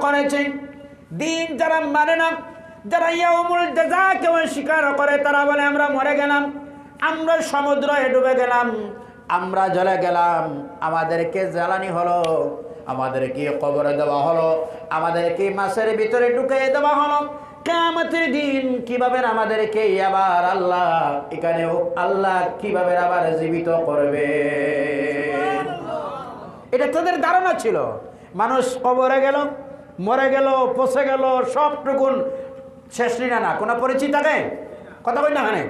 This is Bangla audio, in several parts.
করেছে। দিন যারা মানে না, যারা ইয়াউমুল জাযাকে অস্বীকার করে, তারা বলে আমরা মরে গেলাম, আমরা সমুদ্রে ডুবে গেলাম, আমরা জ্বলে গেলাম, আমাদেরকে জ্বালানি হলো, আমাদেরকে কবরে দেওয়া হলো, আমাদেরকে মাছের ভিতরে ঢুকিয়ে দেওয়া হলো। কিয়ামতের দিন কিভাবে আমাদেরকে আবার আল্লাহ এখানেও আল্লাহ কিভাবে আবার জীবিত করবে, এটা তাদের ধারণা ছিল। মানুষ কবরে গেল, মরে গেল, পচে গেল, সবটুকুন শেষ নিনা না, কোনো পরিচিত থাকে কথা কই না। এখানে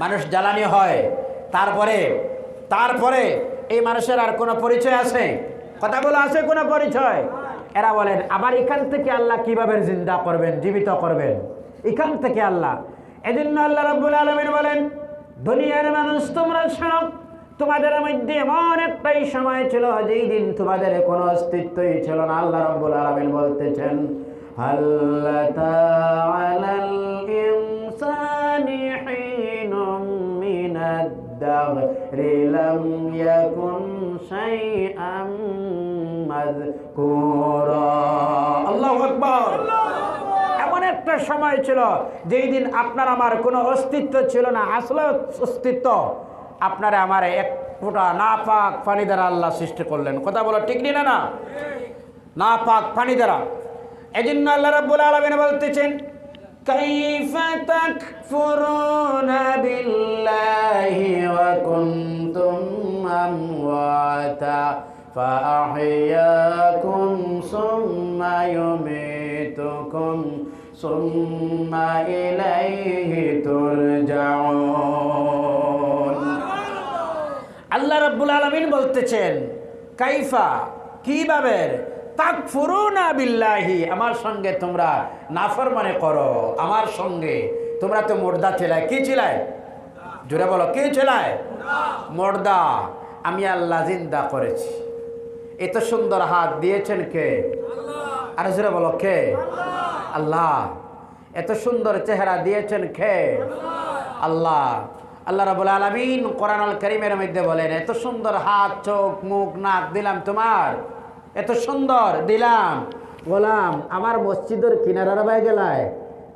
মানুষ জ্বালানি হয়, তারপরে এই মানুষের আর কোনো পরিচয় আছে? কথাগুলো আছে কোনো পরিচয়? এরা বলেন আবার এখান থেকে আল্লাহ কিভাবে জিন্দা করবেন, জীবিত করবেন, এখান থেকে আল্লাহ। এজন্য আল্লাহ রাব্বুল আলামিন বলেন, দুনিয়ার মানুষ তোমরা শোনো, তোমাদের মধ্যে এমন একটাই সময় ছিল যেই দিন তোমাদের কোনো অস্তিত্বই ছিল না। আল্লাহ রাব্বুল আলামিন বলতেছেন, হাল আতা আলাল ইনসানি হিনুম মিনাদ দাহরি লাম ইয়াকুন শাইআম মাযকুরা। আল্লাহু আকবার। এমন একটা সময় ছিল যেই দিন আপনার আমার কোনো অস্তিত্ব ছিল না, আসলে অস্তিত্ব আপনারা আমার এক ফোঁটা নাপাক পানি দ্বারা আল্লাহ সৃষ্টি করলেন। কথা বলো ঠিক না? না, নাপাক পানি দ্বারা। এজন্য আল্লাহ রাব্বুল আলামিন বলতেছেন, কাইফা তাকফুরুনা বিল্লাহি ওয়া কুনতুম আমওয়াতা ফাআহইয়াকুম সুম্মা ইউমীতুকুম সুম্মা ইলাইহি তুরজাউন। আল্লাহ রাব্বুল আলামিন বলতেছেন, কাইফা কিভাবে, তাকফুরুনা বিল্লাহি আমার সঙ্গে তোমরা নাফরমানি করো, আমার সঙ্গে তোমরা তো মুর্দা ছিলায়। কি ছিলায়? জোরে বলো, কি ছিলায়? মুর্দা। আমি আল্লাহ জিন্দা করেছি। এত সুন্দর হাত দিয়েছেন কে? আরে জোরে বলো, কে? আল্লাহ। এত সুন্দর চেহারা দিয়েছেন কে? আল্লাহ। আল্লাহ রাব্বুল আলামিন কোরআনুল কারীমের মধ্যে বলেন, এত সুন্দর হাত, চোখ, মুখ, নাক দিলাম তোমার, এত সুন্দর দিলাম। বললাম আমার মসজিদের কিনারার বাই গেলায়,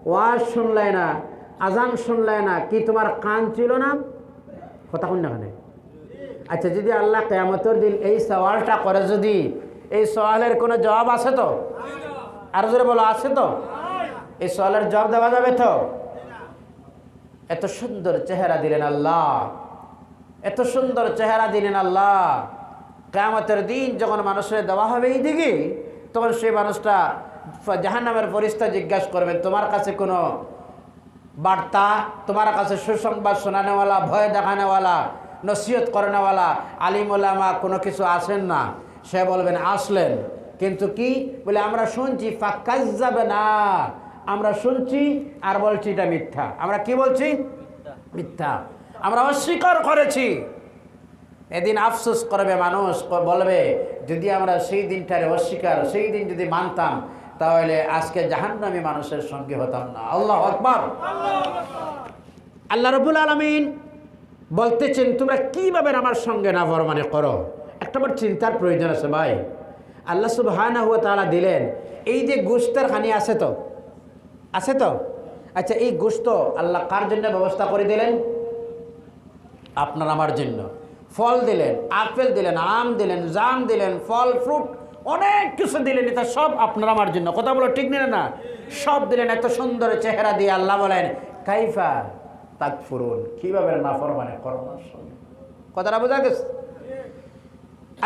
ওয়াজ শুনলাই না, আজান শুনলাই না, কি তোমার কান ছিল না? কথা কোন না? আচ্ছা, যদি আল্লাহ কিয়ামতের দিন এই সওয়ালটা করে, যদি এই সওয়ালের কোনো জবাব আছে তো? আর জোরে বলো, আছে তো? এই সওয়ালের জবাব দেওয়া যাবে তো? এত সুন্দর চেহারা দিলেন আল্লাহ, এত সুন্দর চেহারা দিলেন আল্লাহ। কিয়ামতের দিন যখন মানুষের দেওয়া হবে এই দিকে, তখন সেই মানুষটা জাহান্নামের ফেরেশতা জিজ্ঞাসা করবেন, তোমার কাছে কোনো বার্তা, তোমার কাছে সুসংবাদ শোনানেওয়ালা, ভয় দেখানেওয়ালা, নসিহত করানেওয়ালা আলিম ওলামা কোনো কিছু আসেন না? সে বলবেন আসলেন, কিন্তু কি বলে? আমরা শুনছি, ফাকাজ্জাবে না, আমরা শুনছি আর বলছি এটা মিথ্যা। আমরা কি বলছি? মিথ্যা। আমরা অস্বীকার করেছি। এদিন আফসোস করবে মানুষ, বলবে যদি আমরা সেই দিনটারে অস্বীকার, সেই দিন যদি মানতাম, তাহলে আজকে জাহান্নামী মানুষের সঙ্গে হতাম না। আল্লাহু আকবার। আল্লাহ রাব্বুল আলামিন বলতেছেন, তোমরা কিভাবে আমার সঙ্গে নাফরমানি করো। একটাবার চিন্তার প্রয়োজন আছে ভাই। আল্লাহ সুবহানাহু ওয়া তাআলা দিলেন এই যে গোশতের খানি আছে তো, আছে তো? আচ্ছা, এই গোশত আল্লাহ কার জন্য ব্যবস্থা করে দিলেন? আপনার আমার জন্য। ফল দিলেন, আপেল দিলেন, আম দিলেন, জাম দিলেন, ফল ফ্রুট অনেক কিছু দিলেন, এটা সব আপনার আমার জন্য। কথা বলো ঠিক না? না, সব দিলেন। এত সুন্দর চেহারা দিয়ে আল্লাহ বলেন, কাইফা তাকফুরুন, কিভাবে নাফরমানি করো আমার সঙ্গে। কথাটা বোঝা গেছে?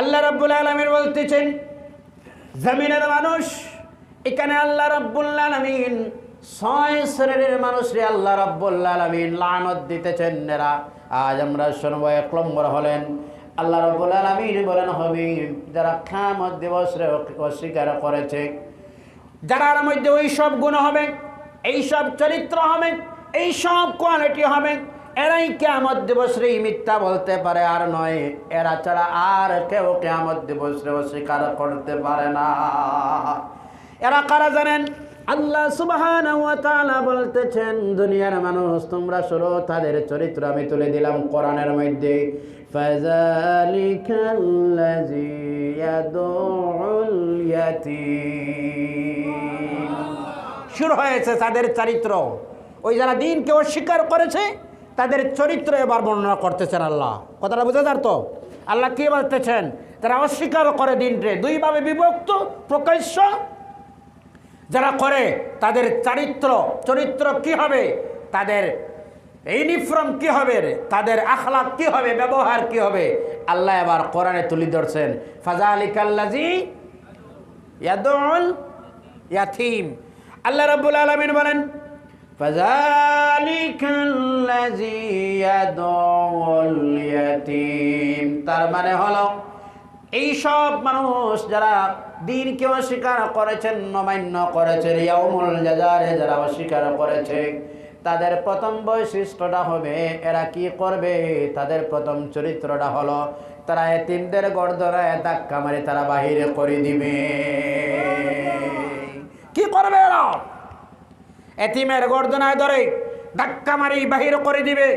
আল্লাহ রাব্বুল আলামিন বলতেছেন, জমিনের মানুষ, এখানে আল্লাহ রাব্বুল আলামিন 6 শ্রেণীর মানুষরে আল্লাহ রাব্বুল আলামিন লানত দিতেছেন। এরা আজ আমরা শুনবো। 1 নম্বর হলেন আল্লাহ রাব্বুল আলামিন বলেন, হবে যারা কিয়ামত দিবসে অস্বীকার করেছে, যারার মধ্যে ওই সব গুণ হবে, এই সব চরিত্র হবে, এই সব কোয়ালিটি হবে, এরাই কিয়ামত দিবসে মিথ্যা বলতে পারে, আর নয় এরা ছাড়া আর কেউ কিয়ামত দিবসে অস্বীকার করতে পারে না। এরা কারা জানেন? আল্লাহ সুবহানাহু ওয়া তাআলা বলতেছেন, দুনিয়ার মানুষ তোমরা শোনো, তাদের চরিত্র আমি তুলে দিলাম কোরআনের মধ্যে। ফাযালিকাল্লাযী ইয়াদুল ইয়াতীম। শুরু হয়েছে তাদের চরিত্র। ওই যারা দিনকে অস্বীকার করেছে তাদের চরিত্র এবার বর্ণনা করতেছেন আল্লাহ। কথাটা বুঝে যার তো? আল্লাহ কি বলতেছেন? তারা অস্বীকার করে দিনকে, দুইভাবে বিভক্ত, প্রকাশ্য। যারা করে তাদের চরিত্র কি হবে, তাদের ইউনিফর্ম কি হবে, তাদের আখলাক কি হবে, ব্যবহার কি হবে, আল্লাহ এবার কোরআনে তুলে ধরছেন। ফাযালিকাল্লাযী ইয়াদউল ইয়াতীম। আল্লাহ রাব্বুল আলামিন বলেন ফাযালিকাল্লাযী ইয়াদউল ইয়াতীম। তার মানে হলো এই সব মানুষ যারা দিনকে অস্বীকার করেছেন, অমান্য করেছেন, ইয়াউমুল জাযারে যারা অস্বীকার করেছে, তাদের প্রথম বৈশিষ্ট্যটা হবে এরা কি করবে, তাদের প্রথম চরিত্রটা হলো তারা এতিমদের গর্দনায় ধাক্কা মারি তারা বাহিরে করে দিবে। কি করবে এরা? এতিমের গর্দনায় ধরে ধাক্কা মারি বাহির করে দিবে।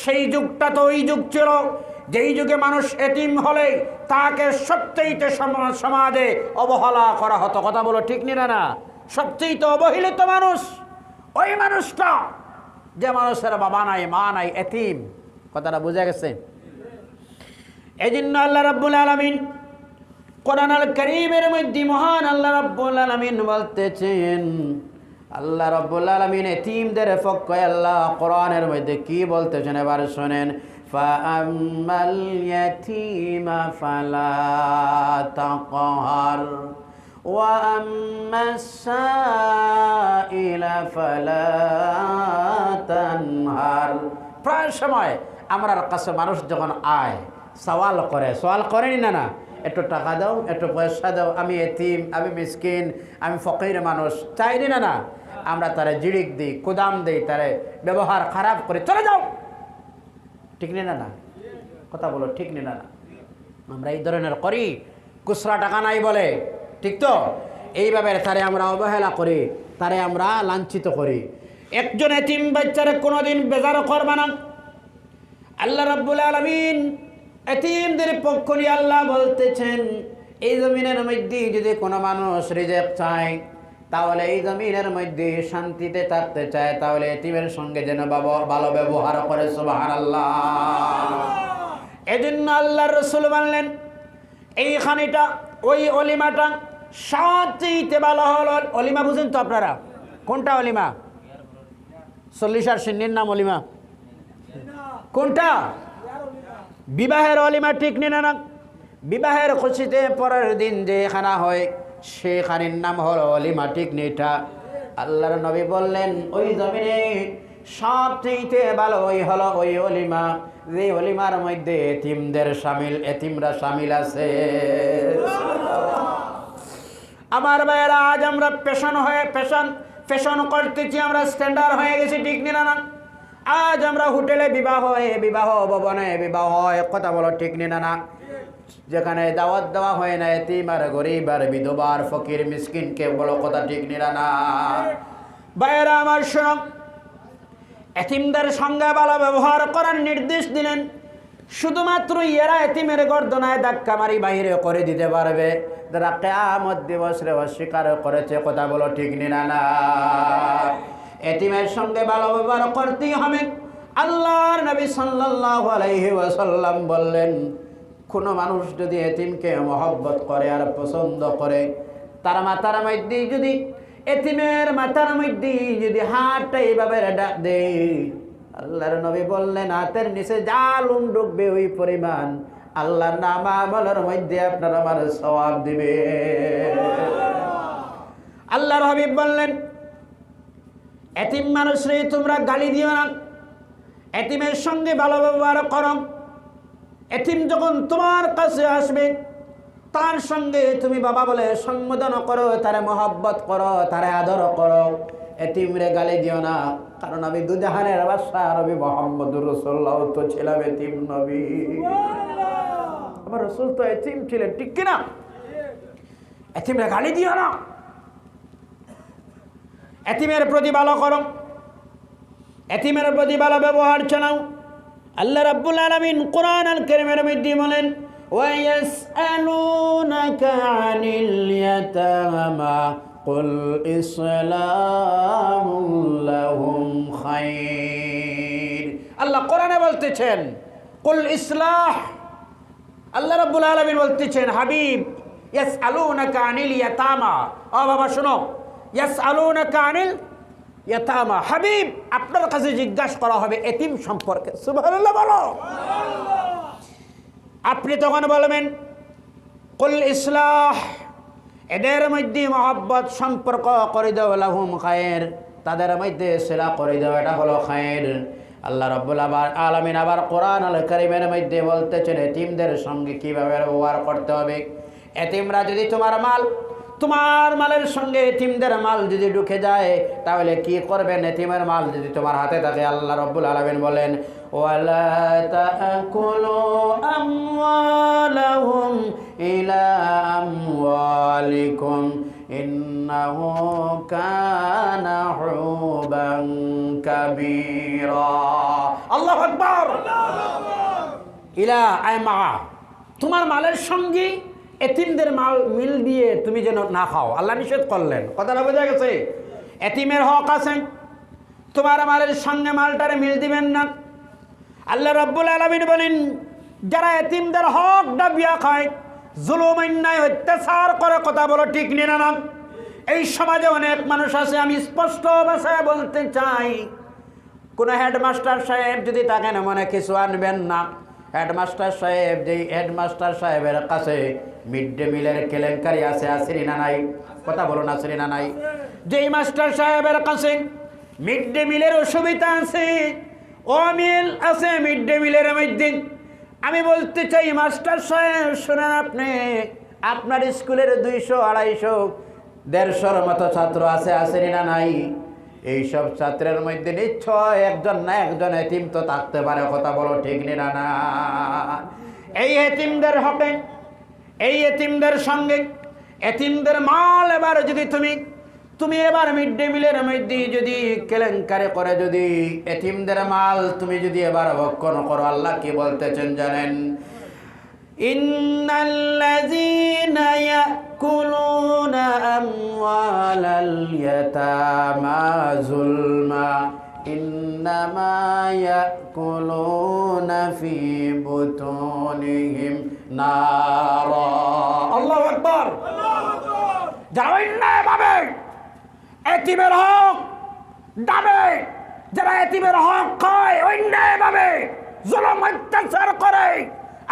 সেই যুগটা তো ওই যুগ ছিল যেই যুগে মানুষ এতিম হলে তাকে সবচেয়ে সমাজে অবহেলা করা হতো। কথা বলো ঠিক না? না, সবচেয়ে অবহেলিত মানুষ ওই মানুষটা যে মানুষের বাবা নাই, মা নাই, এতিম। কথাটা বুঝা গেছে? এই জন্য আল্লাহ রাব্বুল আলামিন কোরআন আল কারীমের মধ্যে মহান আল্লাহ রাব্বুল আলামিন বলতেছেন, আল্লাহ রাব্বুল আলামিন এতিমদের পক্ষে আল্লাহ কোরআনের মধ্যে কি বলতেছেন এবার শুনেন। ফাআম্মাল ইয়াতীমা ফালা তাকহার ওয়া আম্মাস সাইলা ফালা তানহার। প্রায় সময় আমরার কাছে মানুষ যখন আয় সওয়াল করেনি না, একটু টাকা দাও, একটু পয়সা দাও, আমি এতিম, আমি মিসকিন, আমি ফকির মানুষ, চাইনি না, আমরা তারে জিড়িক দিই, কুদাম দিই, তারে ব্যবহার খারাপ করে চলে যাও। ঠিক না? না, কথা বলো ঠিক না? না, আমরা এই ধরনের করি। খুচরা টাকা নাই বলে, ঠিক তো? এইভাবে তারে আমরা অবহেলা করি, তারে আমরা লাঞ্ছিত করি। একজন এতিম বাচ্চারে কোনোদিন বেজার করবে না। আল্লাহ রাব্বুল আলামিন এতিমদের পক্ষ নিয়ে আল্লাহ বলতেছেন, এই জমিনের মধ্যে যদি কোনো মানুষ রিজিক চায়, তাহলে এই জমিনের মধ্যে শান্তিতে থাকতে চায়, তাহলে এতিমের সঙ্গে যেন ভালো ব্যবহার করে। সুবহানাল্লাহ। এজন্য আল্লাহর রাসূল বললেন এই খানিটা, ওই অলিমাটা সবচেয়ে ভালো হলো। অলিমা বুঝেন তো আপনারা? কোনটা অলিমা? 40 আর সিন্নির নাম অলিমা। কোনটা? বিবাহের অলিমা, ঠিক না? বিবাহের খুশিতে পরের দিন যে খানা হয় সেখানের নাম হলো অলিমা, ঠিক নেটা? আল্লাহর নবী বললেন ওই জমিনে সবচেয়ে ভালো ওই হলো ওই অলিমা, যে অলিমার মধ্যে এতিমরা শামিল আছে। আমার ভাইয়েরা, আজ আমরা ফ্যাশন করতেছি, আমরা স্ট্যান্ডার্ড হয়ে গেছি, ঠিক না? আজ আমরা হোটেলে বিবাহ হয়, বিবাহ ভবনে বিবাহ হয়, কথা বলো ঠিক না? যেখানে দাওয়াত দেওয়া হয় না এতিম আর গরিব আর বিধবা আর ফকির মিসকিনকে, বলো কথা ঠিক না? ভাইয়েরা আমার শোনো, এতিমদের সঙ্গে ভালো ব্যবহার করার নির্দেশ দিলেন। শুধুমাত্র এরা এতিমের গর্দনায় ধাক্কা মারি বাহিরে করে দিতে পারবে যারা কিয়ামত দিবসে অস্বীকার করেছে। কথা বলো ঠিক না? এতিমের সঙ্গে ভালো ব্যবহার করতেই হবে। আল্লাহর নবী সাল্লাল্লাহু আলাইহি ওয়াসাল্লাম বললেন, কোনো মানুষ যদি এতিমকে মহব্বত করে আর পছন্দ করে, তার মাথার মধ্যে যদি এতিমের মাথার মধ্যে যদি হাতটা এইভাবে ডাক দেয়, আল্লাহর নবী বললেন হাতের নিচে জালুম ঢুকবে ওই পরিমাণ আল্লাহর নাম আমলের মধ্যে আপনার আমার সওয়াব দিবে। আল্লাহর হাবিব বললেন এতিম মানুষরে তোমরা গালি দিও না, এতিমের সঙ্গে ভালো ব্যবহার করো। এতিম যখন তোমার কাছে আসবে তার সঙ্গে তুমি বাবা বলে সম্বোধন করো, তারে মহব্বত করো, তারে আদর করো, এতিমরে গালি দিও না। কারণ আমি দুজাহানের বাদশা নবী মুহাম্মদুর রাসূলুল্লাহ তো ছিলাম এতিম নবী, আমার রাসূল তো এতিম ছিলেন, ঠিক কিনা? এতিমরে গালি দিও না, এতিমের প্রতি ভালো করো, এতিমের প্রতি ভালো ব্যবহার চালাও। আল্লাহ রাব্বুল আলামিন কোরআন আল কারীমের মধ্যে বলেন ويسألونك عن اليتامى قل إصلاح لهم خير আল্লাহ কোরআনে বলতেছেন কুল ইসলাহ আল্লাহ রাব্বুল আলামিন বলতেছেন হাবিব ইয়াসআলুনাকা আনিল ইয়াতামা ও বাবা শুনো ইয়াসআলুনাকা আনিল ইয়াতামা হাবিব আপনার কাছে জিজ্ঞাসা করা হবে এতিম সম্পর্কে সুবহানাল্লাহ বলো আপনি তখন বলবেন কুল ইসলাহ এদের মধ্যে মহব্বত সম্পর্ক করে দাও লাহুম খায়র তাদের মধ্যে সিলা করে দাও এটা হলো খায়র আল্লাহ রাব্বুল আলামিন আবার কোরআন আল কারীমের মধ্যে বলতেছেন এতিমদের সঙ্গে কিভাবে ব্যবহার করতে হবে এতিমরা যদি তোমার মালের সঙ্গে এতিমদের মাল যদি ঢুকে যায় তাহলে কি করবেন এতিমের মাল যদি তোমার হাতে থাকে আল্লাহ রাব্বুল আলামিন বলেন ওয়ালা তাকুলু আমওয়ালাহুম ইলা আমওয়ালিকুম ইন্নাহু কানা হুবান কাবীরা আল্লাহু আকবার ইলা আইমা তোমার মালের সঙ্গে এতিমদের মাল মিল দিয়ে তুমি যেন না খাও আল্লাহ নিষেধ করলেন কথাটা বোঝা গেছে এতিমের হক আছে তোমার মালের সঙ্গে মালটারে মিল দিবেন না আল্লাহ রাব্বুল আলামিন বলেন যারা এতিমদের হক দাবিয়া খায় জুলুম অন্যায় অত্যাচার করে কথা বলো ঠিক না না এই সমাজে অনেক মানুষ আছে আমি স্পষ্ট ভাষায় বলতে চাই কোনো হেডমাস্টার সাহেব যদি তাকে না মনে কিছু আনবেন না হেডমাস্টার সাহেব যেই হেডমাস্টার সাহেবের কাছে মিড ডে মিলের কেলেঙ্কারি আছে আসেনি না নাই কথা বলুন আসেনি না নাই যেই মাস্টার সাহেবের কাছে মিড ডে মিলের অসুবিধা আছে অমিল আছে মিড ডে মিলের মধ্যে আমি বলতে চাই মাস্টার সাহেব শুনেন আপনি আপনার স্কুলের 200 250 150 মতো ছাত্র আছে আসেনি না নাই এইসব ছাত্রের মধ্যে নিশ্চয় একজন না একজন এতিম তো থাকতে পারে কথা বলো ঠিক না না এই এতিমদের হকে এই এতিমদের সঙ্গে এতিমদের মাল এবার যদি তুমি এবার মিড ডে মিলের মধ্যে যদি কেলেঙ্কারি করে যদি এতিমদের মাল তুমি যদি এবার ভক্ষণ করো আল্লাহ কি বলতেছেন জানেন ইন্নাল্লাযীনা ইয়াকুলুনা আমওয়ালাল ইয়াতামা যুলমা ইন্নামা ইয়াকুলুনা ফি বুতুনিহিম নারা আল্লাহু আকবার যারা অন্যায়ভাবে এতিমের হক দাবে যারা এতিমের হক খায় অন্যায়ভাবে জুলুম অত্যাচার করে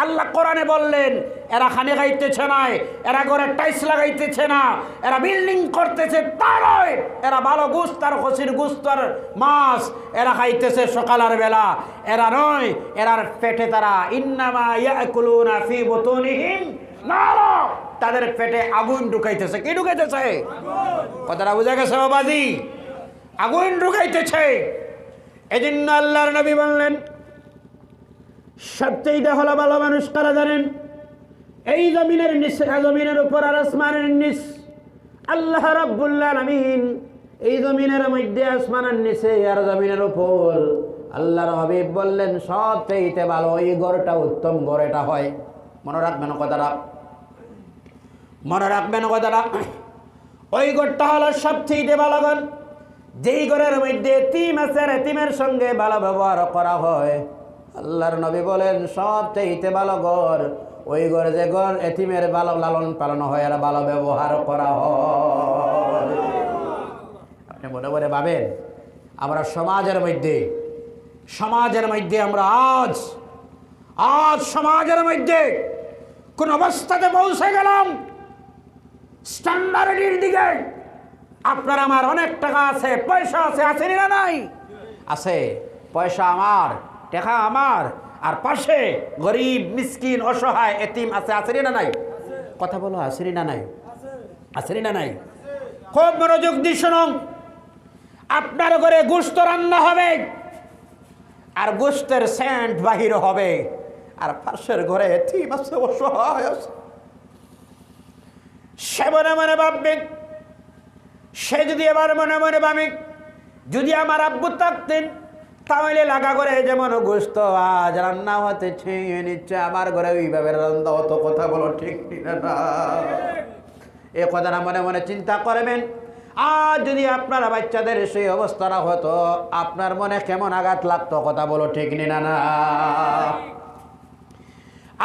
আল্লাহ কোরআনে বললেন এরা খানে খাইতেছে না এরা ঘরে টাইলস লাগাইতেছে না এরা বিল্ডিং করতেছে তা নয় এরা ভালো গোশত আর খসির গোশত আর মাছ এরা খাইতেছে সকালের বেলা এরা নয় এরার পেটে তারা ইন্নামা ইয়াকুলুনা ফি বুতুনিহিম নারা তাদের পেটে আগুন ঢুকাইতেছে কি ঢুকাইতেছে কথাটা বুঝা গেছে বাবাজি আগুন ঢুকাইতেছে এজন্য আল্লাহর নবী বললেন সবচেয়ে হলো ভালো মানুষ কারা জানেন এই জমিনের নিচে জমিনের উপর আর আসমানের নিচ আল্লাহ রাব্বুল আলামিন এই জমিনের মধ্যে আসমানের নিচে আর জমিনের উপর আল্লাহর হাবিব বললেন সবচেয়ে ভালো এই ঘরটা উত্তম ঘর এটা হয় মনে রাখবেন কথাটা ওই ঘরটা হলো সবচেয়ে ভালো ঘর যেই ঘরের মধ্যে এতিম আছে এতিমের সঙ্গে ভালো ব্যবহার করা হয় আল্লাহর নবী বলেন সবচেয়ে ভালো ঘর ওই ঘরে যে ঘর এতিমের ভালো লালন পালন হয় আর ভালো ব্যবহার করা হয় আপনি মনে মনে ভাবেন আমরা সমাজের মধ্যে আমরা আজ সমাজের মধ্যে কোন অবস্থাতে পৌঁছে গেলাম স্ট্যান্ডার্ডের দিকে আপনার আমার অনেক টাকা আছে পয়সা আছে আসেনি না নাই আছে পয়সা আমার টাকা আমার আর পাশে গরিব মিসকিন অসহায় এতিম আছে আসেনি না নাই কথা বলো আসেনি না নাই খুব মনোযোগ দিয়ে শুনুন আপনার ঘরে গোশত রান্না হবে আর গোশতের সেন্ট বাহির হবে আর পাশের ঘরে এতিম আছে অসহায় আছে সে মনে মনে ভাববে সে যদি এবার মনে মনে ভাবে যদি আমার আব্বু থাকতেন তাহলে লাগা করে যেমন গোস্ত আজ রান্না হতে ছেয়ে নিচ্ছে, আমার ঘরে ওইভাবে রান্না হতো। কথা বলো ঠিক না? এ কথাটা মনে মনে চিন্তা করবেন। আর যদি আপনার বাচ্চাদের সেই অবস্থাটা হতো, আপনার মনে কেমন আঘাত লাগতো? কথা বলো ঠিক না?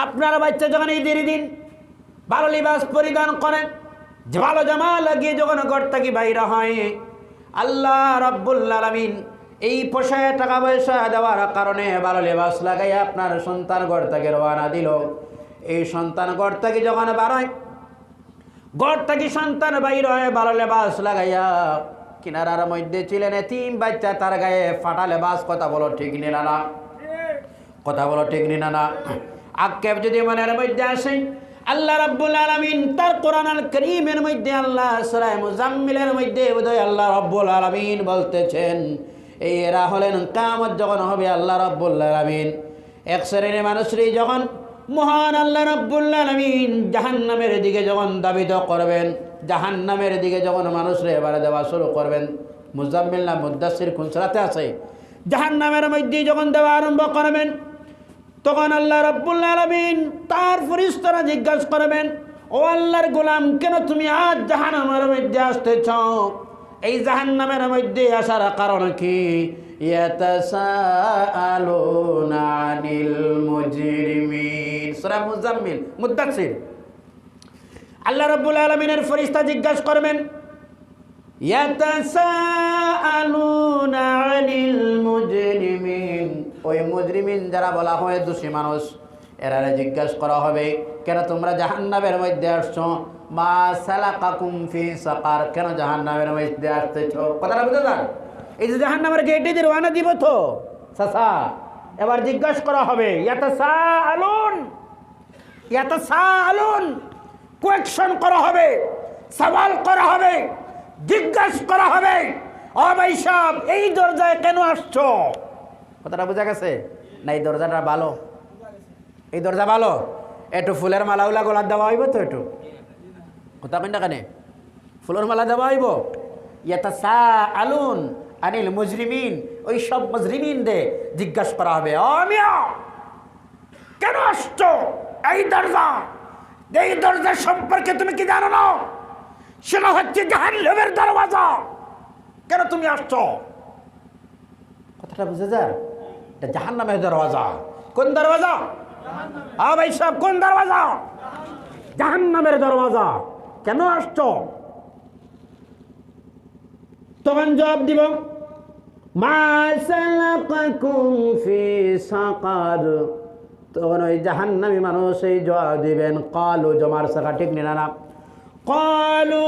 আপনার বাচ্চা যখন ঈদের দিন ভালো লিবাস পরিধান করেন, ভালো জামা লাগিয়ে যখন ঘর থেকে বাইরে হয়, আল্লাহ রাব্বুল আলামিন এই পোষায় টাকা পয়সা দেওয়ার কারণে ভালো লেবাস লাগাইয়া আপনার সন্তান ঘর থেকে রওনা দিল। এই সন্তান ঘর থেকে যখন বাড়ায়, ঘর থেকে সন্তান বাইর হয় ভালো লেবাস লাগাইয়া, কিনারার মধ্যে ছিলেন এতিম বাচ্চা, তার গায়ে ফাটা লেবাস। কথা বলো ঠিক না? কথা বলো ঠিক না? আক্ষেপ যদি মনের মধ্যে আসে, আল্লাহ রাব্বুল আলামিন তার কোরআন আল কারীমের মধ্যে, আল্লাহ সূরা মুজাম্মিলের মধ্যে বোধহয় আল্লাহ রাব্বুল আলামিন বলতেছেন, এই এরা হলেন কিয়ামত যখন হবে, আল্লাহ রাব্বুল আলামিন এক শ্রেণীর মানুষরই যখন মহান আল্লাহ রাব্বুল আলামিন জাহান্নামের দিকে যখন দাবিত করবেন, জাহান্নামের দিকে যখন মানুষরা এবারে দেওয়া শুরু করবেন, মুজাম্মিল না মুদ্দাসির কোন সূরাতে আছে? জাহান্নামের মধ্যে যখন দেওয়া আরম্ভ করবেন, তখন আল্লাহ রাব্বুল আলামিন তার ফেরেশতারা জিজ্ঞাসা করবেন, ও আল্লাহর গোলাম, কেন তুমি আজ জাহান্নামের মধ্যে আসতেছ? এই জাহান্নামের মধ্যে আসার কারণ কি? ইয়াতাসাআলুনা আনিল মুজরিমিন, সূরা মুজাম্মিল মুদ্দাসির। আল্লাহ রাব্বুল আলামিনের ফেরেশতা জিজ্ঞাসা করবেন, ইয়াতাসাআলুনা আনিল মুজরিমিন, ওই মুজরিমিন যারা বলা হয় দোষী মানুষ, এরা জিজ্ঞাসা করা হবে, কেন তোমরা জাহান্নামের মধ্যে আসছো? মা সালাকাকুম ফি সাকার, কেন জাহান্নামের মধ্যে আসতেছো? কথাটা বুঝে যান। এই যে জাহান্নামের গেটে দিয়ে রওনা দিব তো চাচা, এবার জিজ্ঞাসা করা হবে, ইয়াতাসাআলুন, ইয়াতাসাআলুন, কোয়েকশন করা হবে, সওয়াল করা হবে, জিজ্ঞাসা করা হবে, ও ভাই সাহেব এই দরজায় কেন আসছো? কথাটা বোঝা গেছে না? এই দরজাটা ভালো, এই দরজা ভালো, একটু ফুলের মালা উলা গোলাপ দেওয়া হইব তো, একটু কথা কই না কেন? ফুলের মালা দেওয়া হইব। ইয়াতাসাআলুন আনিল মুজরিমিন, ওই সব মুজরিমিনদের জিজ্ঞাসা করা হবে, ও মিয়া কেন আসছো? এই দরজা, এই দরজা সম্পর্কে তুমি কি জানো না? সেটা হচ্ছে জাহান্নামের দরওয়াজা, কেন তুমি আসছো? কথাটা বুঝে যায়? এটা জাহান্নামের দরওয়াজা। কোন দরওয়াজা? হ্যাঁ ভাই সাহেব, কোন দরওয়াজা? জাহান্নামের দরওয়াজা। কেন আসছো? তখন জবাব দিব, মা সালাকাকুম ফি সাকার। তখন ওই জাহান্নামী মানুষ এই জবাব দিবেন, ক্বালু, জমার শাখা ঠিক নিনা না, ক্বালু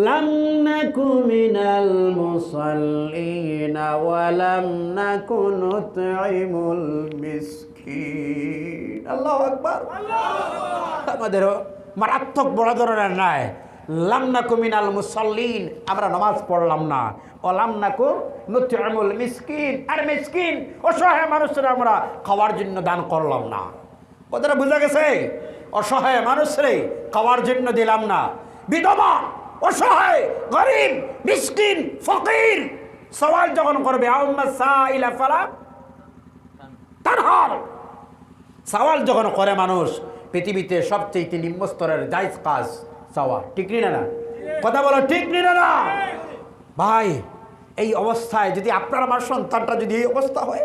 লাম নাকু মিনাল মুসাল্লিনা ওয়া লাম নাকু নুতঈমুল মিসকিন। আল্লাহু আকবার। আমাদের মারাত্মক বড় ধরনের নাই, লাম নাকু মিনাল মুসাল্লিন, আমরা নামাজ পড়লাম না, ও লাম নাকু নুতঈমুল মিসকিন, আর মিসকিন অসহায় মানুষরা আমরা খাওয়ার জন্য দান করলাম না। কথাটা বুঝা গেছে? অসহায় মানুষরে খাওয়ার জন্য দিলাম না। বিধবা, অসহায়, গরিব, মিসকিন, ফকির সওয়াল যখন করবে, আউম্মা সাইলা ফালা তানহার, সওয়াল যখন করে মানুষ, পৃথিবীতে সবচেয়ে নিম্ন স্তরের জায়েজ কাজ চাওয়া, ঠিক না? কথা বলো ঠিক না? ভাই এই অবস্থায় যদি আপনার আমার সন্তানটা যদি এই অবস্থা হয়,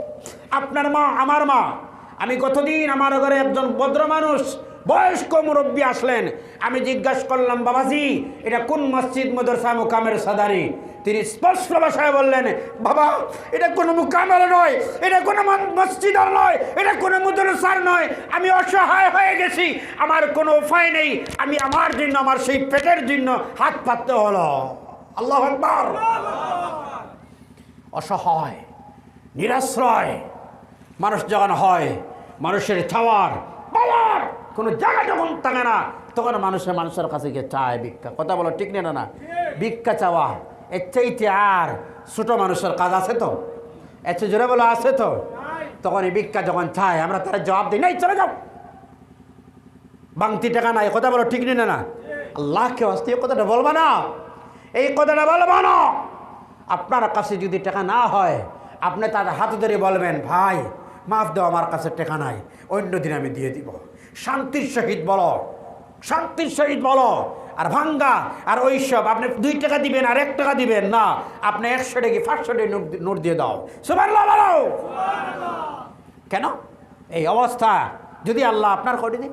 আপনার মা, আমার মা, আমি গতদিন আমার ঘরে একজন ভদ্র মানুষ বয়স্ক মুরব্বী আসলেন, আমি জিজ্ঞাসা করলাম, বাবাজি এটা কোন মসজিদ মাদ্রাসা মুকামের সাদারি? তিনি স্পষ্ট ভাষায় বললেন, বাবা এটা কোনো মুকামের নয়, এটা কোনো মসজিদের নয়, এটা কোনো মাদ্রাসার নয়, আমি অসহায় হয়ে গেছি, আমার কোনো উপায় নেই, আমি আমার জন্য, আমার সেই পেটের জন্য হাত পাততে হলো। আল্লাহু আকবার। অসহায়, নিরাশ্রয় মানুষ যখন হয়, মানুষের চাওয়ার পাওয়ার কোনো জায়গা যখন থাকে না, তখন মানুষের কাছে গিয়ে চায় ভিক্ষা। কথা বলো ঠিক না? ভিক্ষা চাওয়া এর চাইতে আর ছোট মানুষের কাজ আছে তো? এর চেয়ে জোরে বলো আছে তো? তখন এই ভিক্ষা যখন চায়, আমরা তারা জবাব দিই, নাই চলে যাও, বাংতি টাকা নাই। কথা বলো ঠিক না? আল্লাহকে হস্তে এই কথাটা বলবা না, এই কথাটা বলবা না। আপনার কাছে যদি টাকা না হয়, আপনি তাদের হাতে ধরে বলবেন, ভাই মাফ দাও, আমার কাছে টাকা নাই, অন্য দিন আমি দিয়ে দিব। শান্তির সহিত বলো, শান্তির সহিত বলো। আর ভাঙ্গা আর ওইসব আপনি 2 টাকা দিবেন আর 1 টাকা দিবেন না, আপনি 100 টাকা 500 টাকা নোট দিয়ে দাও। সুবহানাল্লাহ বলো। কেন এই অবস্থা যদি আল্লাহ আপনার করে দিন?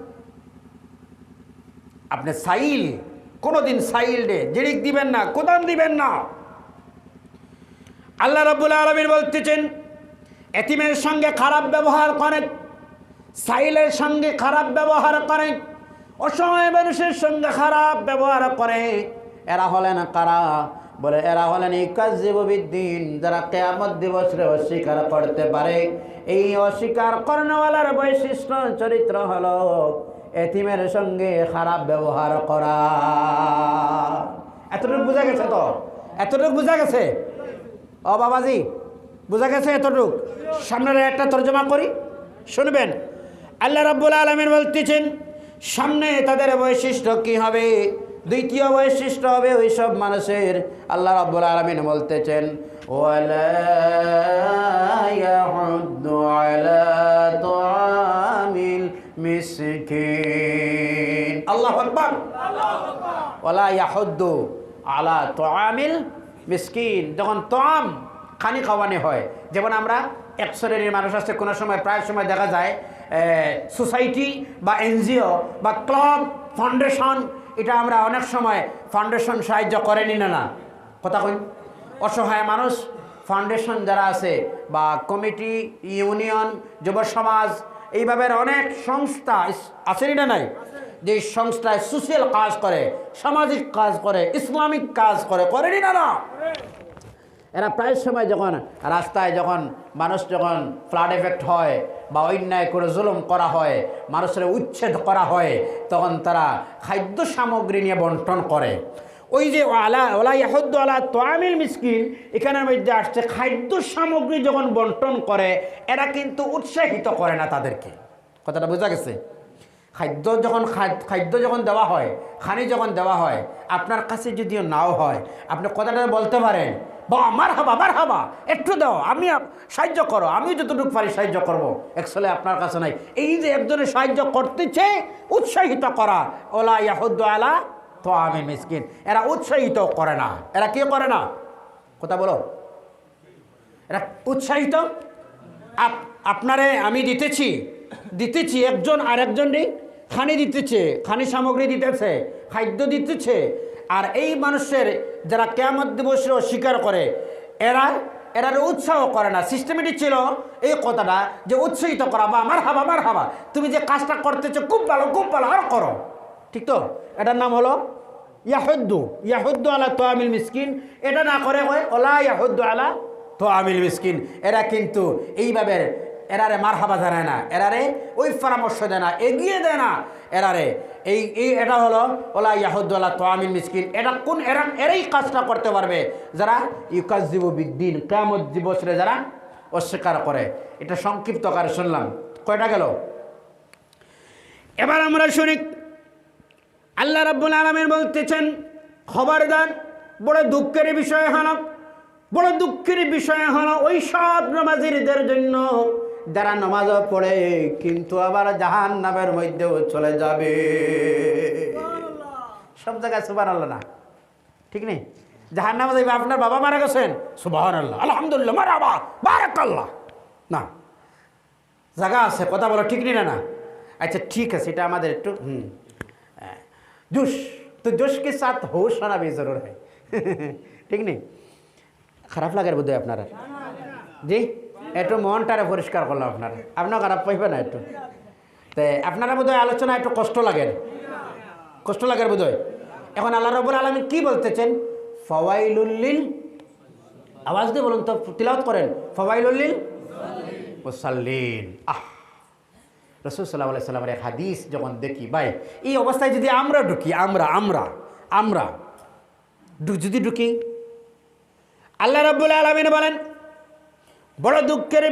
আপনি সাইল কোনোদিন সাইল ডে জিরিক দিবেন না, কোদান দিবেন না। আল্লাহ রাব্বুল আলামিন বলতেছেন, এতিমের সঙ্গে খারাপ ব্যবহার করেন, সাইলের সঙ্গে খারাপ ব্যবহার করেন, অসহায় মানুষের সঙ্গে খারাপ ব্যবহার করে। এরা হলেন কারা? বলে এরা হলেন ইকাযযিবু বিদ্দিন, যারা কিয়ামত দিবসে অস্বীকার করতে পারে। এই অস্বীকার করানোয়ালার বৈশিষ্ট্য চরিত্র হলো এতিমের সঙ্গে খারাপ ব্যবহার করা। এতটুকু বোঝা গেছে তো? এতটুকু বোঝা গেছে? ও বাবাজি, বোঝা গেছে এতটুক? সামনের একটা তর্জমা করি, শুনবেন। আল্লাহ রাব্বুল আলামিন বলতেছেন সামনে তাদের বৈশিষ্ট্য কি হবে? দ্বিতীয় বৈশিষ্ট্য হবে ওই সব মানুষের। আল্লাহ রাব্বুল আলামিন বলতেছেন, ওয়ালা ইয়াহুদ্দু আলা তুআমিল মিসকিন। আল্লাহু আকবার। ওয়ালা ইয়াহুদ্দু আলা তুআমিল মিসকিন। যখন তোয়াম খানি খাওয়ানো হয়, যেমন আমরা এক শ্রেণীর মানুষ আছে, কোনো সময় প্রায় সময় দেখা যায় সোসাইটি বা এনজিও বা ক্লাব ফাউন্ডেশন, এটা আমরা অনেক সময় ফাউন্ডেশন সাহায্য করেনি না, না কথা কই? অসহায় মানুষ ফাউন্ডেশন যারা আছে বা কমিটি, ইউনিয়ন, যুব সমাজ, এইভাবে অনেক সংস্থা আছে না নাই, যে সংস্থায় সোশ্যাল কাজ করে, সামাজিক কাজ করে, ইসলামিক কাজ করে, করেনি না না? এরা প্রায় সময় যখন রাস্তায় যখন মানুষ যখন ফ্লাড এফেক্ট হয় বা অন্যায় করে জুলুম করা হয়, মানুষের উচ্ছেদ করা হয়, তখন তারা খাদ্য সামগ্রী নিয়ে বন্টন করে। ওই যে ওয়ালা ইয়াহুদ্দু আলা তুআমিল মিসকিন, এখানের মধ্যে আসছে খাদ্য সামগ্রী যখন বন্টন করে, এরা কিন্তু উৎসাহিত করে না তাদেরকে। কথাটা বোঝা গেছে? খাদ্য যখন দেওয়া হয়, খানি যখন দেওয়া হয়, আপনার কাছে যদিও নাও হয়, আপনি কথাটা বলতে পারেন, বা মারহাবা একটু দাও, আমি সাহায্য করো, আমি যতটুকু পারি সাহায্য করবো। অ্যাকচুয়ালি আপনার কাছে নাই। এই যে একজনের সাহায্য করতেছে, উৎসাহিত করা, ওলা ইয়াহুদ্দু আলা তুআমিল মিসকিন, এরা উৎসাহিত করে না। এরা কি করে না? কথা বলো। এরা উৎসাহিত, আপনারে আমি দিতেছি একজন আর একজনই খানি দিতেছে, খানি সামগ্রী দিতেছে, খাদ্য দিতেছে। আর এই মানুষের যারা কিয়ামত দিবসে অস্বীকার করে, এরা উৎসাহ করে না। সিস্টেমেটিক ছিল এই কথাটা যে উৎসাহিত করা, বা মারহাবা, তুমি যে কাজটা করতেছো খুব ভালো, আর করো। ঠিক তো? এটার নাম হলো ইয়াহুদ্দু আলা তুআমিল মিসকিন। এটা না করে ওলা ইয়াহুদ্দু আলা তুআমিল মিসকিন। এরা কিন্তু এইভাবে এরারে মারহাবা জানায় না, এরারে ওই পরামর্শ দেয় না, এগিয়ে দেয় না এরারে। এটা হলো ওলা ইয়াহুদ্দু আলা তুআমিল মিসকিন। এরাই কাজটা করতে পারবে যারা ইউকাযযিবু বিদ্দিন, কিয়ামত দিবসে যারা অস্বীকার করে। এটা সংক্ষিপ্ত আকারে শুনলাম। কয়টা গেল? এবার আমরা শুনি আল্লাহ রাব্বুল আলামিন বলতেছেন, খবরদার, বড় দুঃখের বিষয় হলো ওই সব নামাজীদের জন্য যারা নামাজও পড়ে কিন্তু আবার জাহান্নামের মধ্যেও চলে যাবে। সব জায়গায় সুবহানাল্লাহ না, ঠিক নেই? জাহান্নামে যাবে, আপনার বাবা মারা গেছেন, সুবহানাল্লাহ, আলহামদুলিল্লাহ, মারহাবা, বারাকাল্লাহ, না জায়গা আছে, কথা বলো, ঠিক নেই? না আচ্ছা ঠিক আছে, এটা আমাদের একটু जोश के साथ होश होना भी जरूर है। ठीक नहीं? খারাপ লাগার বোধ হয় আপনারা? জি, একটু মনটারে পরিষ্কার করলাম আপনার খারাপ পাইবে না একটু। তো আপনারা বোধ হয় আলোচনা একটু কষ্ট লাগার বোধ হয়। এখন আল্লাহ রাব্বুল আলামিন কি বলতেছেন? ফাওয়াইলুল লিল, আওয়াজ দিয়ে বলুন তো, তিলাওয়াত করেন, ফাওয়াইলুল লিল মুসাল্লিন। রাসূল সাল্লাল্লাহু আলাইহি ওয়াসাল্লামের এক হাদিস যখন দেখি, ভাই এই অবস্থায় যদি আমরা ঢুকি, আমরা যদি ঢুকি, আল্লাহ রাব্বুল আলামিন বলেন বড় দুঃখের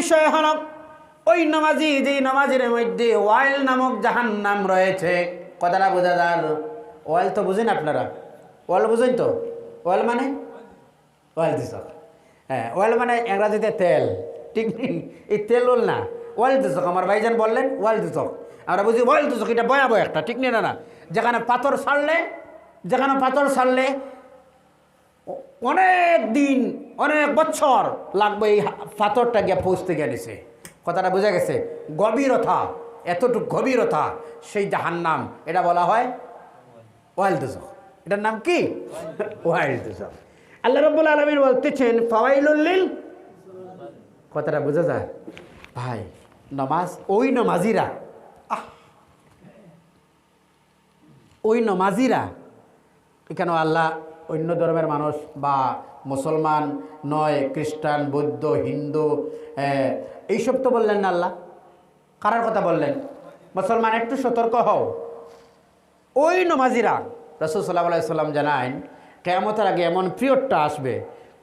বিষয় হল ওই নামাজি, যেই নামাজের মধ্যে ওয়াইল নামক জাহান্নাম রয়েছে। কথাটা বোঝা যায়? ওয়াইল তো বুঝেন আপনারা? ওয়াইল বুঝেন তো? ওয়াইল মানে ওয়াইল দুচক। হ্যাঁ, ওয়াইল মানে ইংরাজিতে তেল, ঠিক নেই? এই তেল ওল না, ওয়াইল দুচক। আমার ভাইজান বললেন ওয়াইল দুচক, আমরা বুঝি ওয়াইল দুচক, এটা ভয়াবহ একটা, ঠিক নেই? না, যেখানে পাথর ছাড়লে অনেক দিন, অনেক বছর লাগবে এই পাথরটা গিয়ে পৌঁছতে গিয়ে নিছে। কথাটা বোঝা গেছে? গভীরতা, এতটুকু গভীরতা, সেই জাহান্নাম, এটা বলা হয় ওয়াইল দুচক। এটার নাম কি? ওয়াইল দুচক। আল্লাহ রাব্বুল আলামিন বলতেছেন ফাওয়াইলুল লিল, কথাটা বোঝা যায় ভাই? নামাজ, ওই নমাজিরা এখানে আল্লাহ অন্য ধর্মের মানুষ বা মুসলমান নয়, খ্রিস্টান, বৌদ্ধ, হিন্দু, এইসব তো বললেন না আল্লাহ। কারার কথা বললেন? মুসলমান, একটু সতর্ক হও। ওই নমাজিরা, রাসূল সাল্লাল্লাহু আলাইহি সাল্লাম জানান কিয়ামতের আগে এমন পিরিয়ডটা আসবে,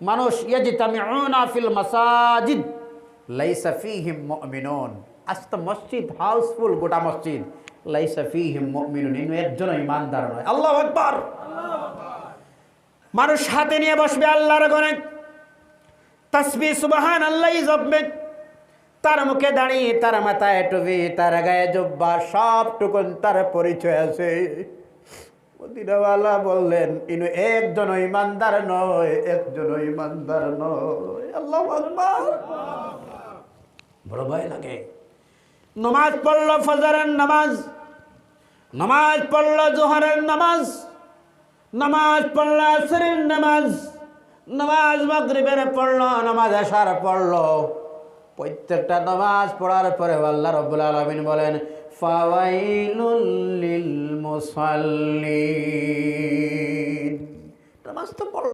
মানুষ ইয়াজতামিউনা ফিল মাসাজিদ লাইসা ফীহিম মুমিনুন। আস্ত মসজিদ হাউসফুল, গোটা মসজিদ, লাইসা ফীহিম মুমিনুন, ইনু একজন ঈমানদার নয়। আল্লাহু আকবার। মানুষ হাতে নিয়ে বসবে আল্লাহর গণে, তাসবিহ সুবহানাল্লাহ জপবে, তার মুখে দাঁড়িয়ে, তার মাথায় টুপি, তার গায়ে জুব্বা, সবটুকুন তার পরিচয় আছে। মদিনাওয়ালা বললেন ইনু একজন ঈমানদার নয়, আল্লাহু আকবার। বড় ভয় লাগে। নামাজ পড়লো ফজরের নামাজ, নামাজ পড়লো জোহরের নামাজ, নামাজ পড়লো আসরের নামাজ, নামাজ মাগরিবের পড়লো, নামাজ এশার পড়লো। প্রত্যেকটা নামাজ পড়ার পরে আল্লাহ রাব্বুল আলামিন বলেন ফাওয়াইলুল লিল মুসাল্লিন। নামাজ তো পড়লো।